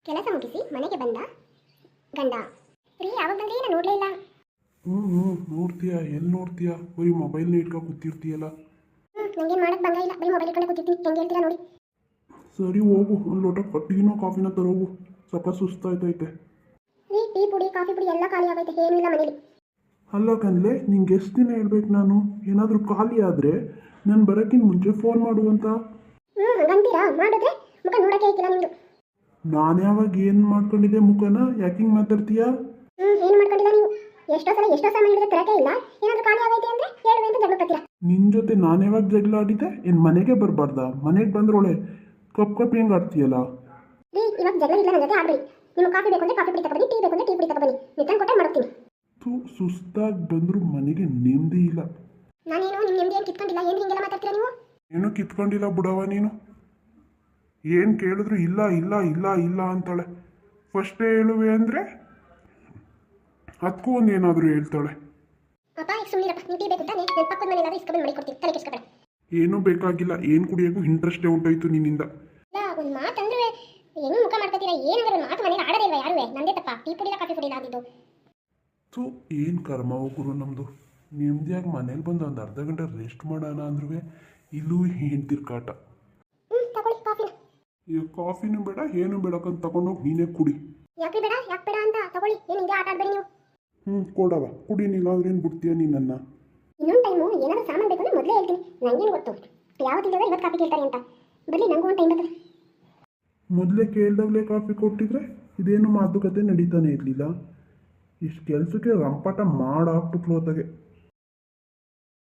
ಕೆಲಸ ಮುಗಿಸಿ ಮನೆಗೆ ಬಂದ ಗಂಡ. ರೀ ಯಾವಾಗ ಬಂದ್ರಿ? ನಾನು ನೋಡಲೇ ಇಲ್ಲ. ನೋಡ್ತೀಯಾ? ಎಲ್ಲಿ ನೋಡ್ತೀಯಾ? ಬರೀ ಮೊಬೈಲ್ನ ಇಟ್ಕೊಂಡು ಕೂತಿರ್ತೀಯಲ್ಲ. ನಂಗೇನು ಮಾಡಕ್ಕೆ ಬಂಗ ಇಲ್ಲ, ಬರೀ ಮೊಬೈಲ್ ಇಟ್ಕೊಂಡೆ ಕೂತಿರ್ತೀನಿ. ಹೆಂಗೆ ಹೇಳ್ತೀರಾ ನೋಡಿ. ಸರಿ ಹೋಗು, ಒಂದು ಲೋಟ ಟೀನೋ ಕಾಫಿನ ತರೋಗು, ಸ್ವಲ್ಪ ಸುಸ್ತಾಯ್ತೈತೆ. ರೀ ಟೀ ಪುಡಿ ಕಾಫಿ ಪುಡಿ ಎಲ್ಲ ಖಾಲಿ ಆಗೈತೆ, ಏನೂ ಇಲ್ಲ ಮನೇಲಿ. ಅಲ್ಲ ಕನ್ಲೆ, ನಿಂಗೆ ಎಷ್ಟು ದಿನ ಹೇಳ್ಬೇಕು ನಾನು? ಏನಾದರೂ ಖಾಲಿ ಆದರೆ ನಾನು ಬರೋಕ್ಕಿಂತ ಮುಂಚೆ ಫೋನ್ ಮಾಡು ಅಂತ. ಹಂಗಂತೀರಾ? ಮಾಡಿದ್ರೆ ಮುಖ ನೋಡೋಕೆ ಐತಿಲ್ಲ ನಿಮ್ಮದು. ನಾನು ಯಾವಾಗ ಏನು ಮಾಡ್ಕೊಂಡಿದ್ದೆ ಮುಖನ? ಯಾಕೆ ಹಿಂಗೆ ಮಾತಾಡ್ತೀಯಾ? ಏನು ಮಾಡ್ಕೊಂಡಿಲ್ಲ ನೀವು? ಎಷ್ಟೋ ಸಲ ಹೇಳಿದ್ರೆ ತರಕೆ ಇಲ್ಲ. ಏನಾದರೂ ಖಾಲಿ ಆಗೈತೆ ಅಂದರೆ ಹೇಳುವೆ ಅಂತ ಜಗಳ ಬರ್ತೀರಾ. ನಿನ್ನ ಜೊತೆ ನಾನು ಯಾವಾಗ ಜಗಳ ಆಡಿದ್ದೆ? ಏನು ಮನೆಗೆ ಬರಬಾರ್ದಾ? ಮನೆಗೆ ಬಂದ್ರೊಳೆ ಕಪ್ ಹೆಂಗೆ ಆಡ್ತೀಯಲ್ಲ? ರೀ ಇವಾಗ ಜಗಳ ಇಲ್ಲ, ನನ್ನ ಜೊತೆ ಆಡಬೇಡಿ. ನಿಮ್ಗೆ ಕಾಫಿ ಬೇಕು ಅಂದರೆ ಕಾಫಿ ಪುಡಿ ತಗೊಬನ್ನಿ, ಟೀ ಬೇಕು ಅಂದರೆ ಟೀ ಪುಡಿ ತಗೊಬನ್ನಿ. ನಿಧಾನ ಕೊಟ್ಟೆ ಮಾಡ್ತೀನಿ. ಸುಸ್ತಾಗಿ ಬಂದರೂ ಮನೆಗೆ ನೆಮ್ಮದಿ ಇಲ್ಲ. ನಾನೇನು ನಿಮ್ಮ ನೆಮ್ಮದಿ ಏನು ಕಿತ್ಕೊಂಡಿಲ್ಲ. ಏನು ಹಿಂಗೆಲ್ಲ ಮಾತಾಡ್ತೀರಾ ನೀವು? ಏನೂ ಕಿತ್ಕೊಂಡಿಲ್ಲ ಬಿಡವ ನೀನು. ಏನು ಕೇಳಿದ್ರು ಇಲ್ಲ ಇಲ್ಲ ಇಲ್ಲ ಇಲ್ಲ ಅಂತಾಳೆ. ಫಸ್ಟೇ ಹೇಳುವೆ ಅಂದರೆ ಅದಕ್ಕೂ ಒಂದು ಏನಾದರೂ ಹೇಳ್ತಾಳೆ. ಅಪ್ಪ ಈಗ ಸುಮ್ಮನಿರಪ್ಪ. ನೀವು ಟೀ ಬೇಕು ತಾನೆ? ನನ್ನ ಪಕ್ಕದ ಮನೆ ಏನಾದರೂ ಇಸ್ಕೊಂಡು ಮಾಡಿ ಕೊಡ್ತೀನಿ, ತಲೆ ಕೆಡಿಸ್ಕೊಬೇಡ. ಏನೂ ಬೇಕಾಗಿಲ್ಲ, ಏನು ಕುಡಿಯೋಕ್ಕೂ ಇಂಟ್ರೆಸ್ಟೇ ಉಂಟಾಯಿತು ನಿನ್ನಿಂದ. ಇಲ್ಲ ಒಂದು ಮಾತು ಅಂದರೆ ಹೆಂಗೆ ಮುಖ ಮಾಡ್ಕೊತೀರಾ? ಏನಾದರೂ ಒಂದು ಮಾತು ಮನೇಲಿ ಆಡೋದೇ ಇಲ್ವಾ ಯಾರುವೆ? ನಂದೇ ತಪ್ಪ. ಟೀ ಪುಡಿಲ್ಲ ಕಾಫಿ ಪುಡಿಲ್ಲ ಆಗಿದ್ದು. ಏನು ಕರ್ಮ ಹೋಗುರು ನಮ್ಮದು. ನೆಮ್ಮದಿಯಾಗಿ ಮನೇಲಿ ಬಂದು ಒಂದು ಅರ್ಧ ಗಂಟೆ ರೆಸ್ಟ್ ಮಾಡೋಣ ಅಂದ್ರೂ ಇಲ್ಲೂ ತಿರ್ಕಾಟ. ತಗೊಳ್ಳಿ ಕಾಫಿನ. ಈಗ ಕಾಫಿನೂ ಬೇಡ ಏನೂ ಬೇಡಕ್ಕಂತ ತಗೊಂಡೋಗಿ ನೀನೇ ಕುಡಿ. ಯಾಕೆ ಬೇಡ ಅಂತ ತಗೊಳ್ಳಿ. ಏನು ಹಿಂಗೆ ಆಟ ಆಡಬೇಡಿ ನೀವು. ಕೊಡವ ಕುಡಿನಿಲ್ಲ ಅಂದ್ರೆ ಏನು ಬಿಡ್ತೀಯ ನೀನನ್ನ? ಇನ್ನೊಂದು ಟೈಮು ಏನಾದರೂ ಸಾಮಾನು ಬೇಕು ಅಂದರೆ ಮೊದಲೇ ಹೇಳ್ತೀನಿ. ನನಗೇನು ಗೊತ್ತು ಯಾವತ್ತಿಲ್ಲ ಇವತ್ತು ಕಾಫಿ ಕೇಳ್ತಾರೆ ಅಂತ. ಬರಲಿ, ನನಗೂ ಒಂದು ಟೈಮ್ ಬರ್ತದೆ. ಮೊದಲೇ ಕೇಳ್ದಾಗಲೇ ಕಾಫಿ ಕೊಟ್ಟಿದ್ರೆ ಇದೇನು ಮಾತುಕತೆ ನಡೀತಾನೆ ಇರಲಿಲ್ಲ. ಇಷ್ಟು ಕೆಲಸಕ್ಕೆ ರಂಪಾಟ ಮಾಡಾಕ್ಬಿಟ್ಲು ಹೊತ್ತಾಗೆ.